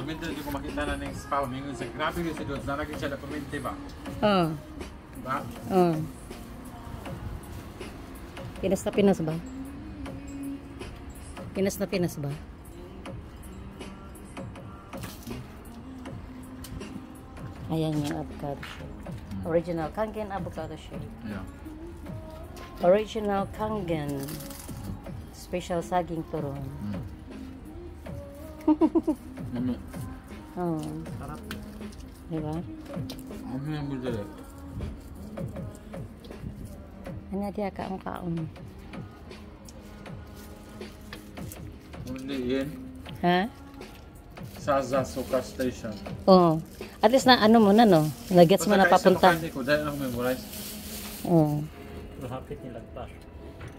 Kuminti ko makita na ng spawn. Yung sa grabe yung si Dods, nalagay siya na kuminti ba? Oo. Ba? Oo. Pinas na Pinas ba? Pinas na Pinas ba? Ayan yung avocado shake. Original Kangen avocado shake. Yeah. Original Kangen. Special saging turon. Oh. Sarap. Diba? Ano yung budala? Ano diya kaong-kaong? Hindi yan. Ha? Saza Soka Station. Oo. At least na ano mo na no? Nagets mo na papunta. Ko dahil ako memorize. Oo. Hapit nilagpas.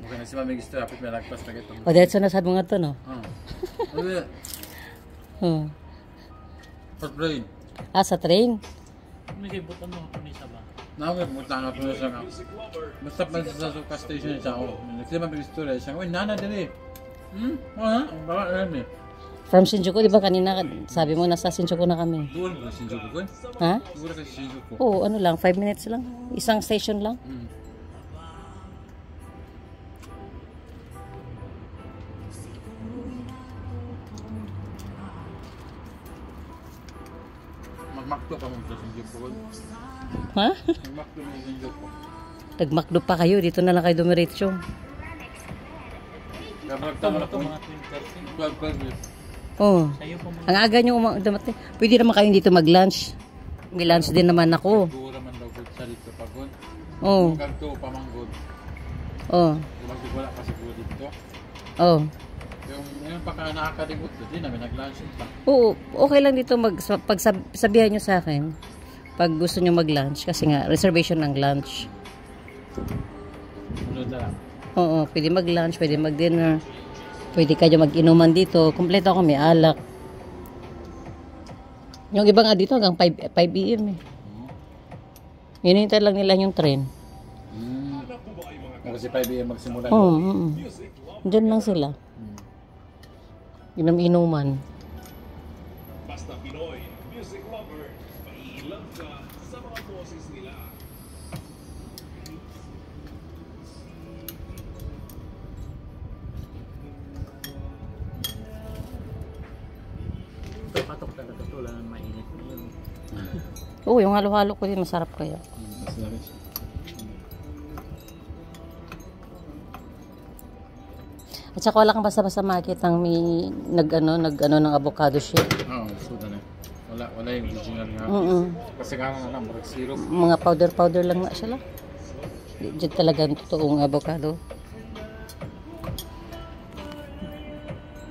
Mukha na si Mami gusto hapit may lagpas na ito. O dahil sunod mo nga to no? Ano Oo. Hot brain. Ah, sa train? May kibutan mo ako ni Saba. Nakawag mo tanga po siya nga. Basta pa sa Soka Station siya ako. Nagsima may istorya siya. Uy, nana dali. Ang baka alam eh. From Shinjuku, di ba kanina sabi mo nasa Shinjuku na kami? Doon ba Shinjuku ko? Ha? Siguro kasi Shinjuku. Oo, ano lang, 5 minutes lang. Isang station lang. Magmakto ka mo sa Shinjuku ko. Ha? Magmakto mo sa Shinjuku. Nagmakdo pa kayo, dito na lang kayo dumiretso. Kapag tama na po. Mga 2013. 12 years. Oo. Sa'yo po Ang aga nyo dumating. Pwede naman kayo dito mag-lunch. May lunch din naman ako. Siguro man daw good sa dito pagod. Oo. Kanto pamanggod. Oo. Wala pa siguro dito. Oo. Yung pagka nakakadibot, hindi namin nag-lunch pa. Oo, okay lang dito pagsabihan nyo sa akin pag gusto nyo mag-lunch kasi nga reservation ng lunch. Sunod na lang. Oo, pwede mag-lunch, pwede mag-dinner, pwede kayo mag-inuman dito. Kompleto ako, may alak. Yung iba nga dito hanggang 5 PM eh. Hinihintay lang nila yung train. Kasi 5 AM magsimula. Oo, Diyan lang sila. Inom-inuman. Basta Pinoy, music lover, mai-love ka sa mga boses nila. patok talaga ito. Wala nang mainit. Oo, yung halo-halo ko din masarap kaya. Mas laris. At saka wala kang basta-basta makikita may nag-ano ng avocado shake. Oo, suda na. Wala yung original nga. Kasi nga na lang, syrup. Mga powder lang na sila. Diyan talaga ang totoong avocado.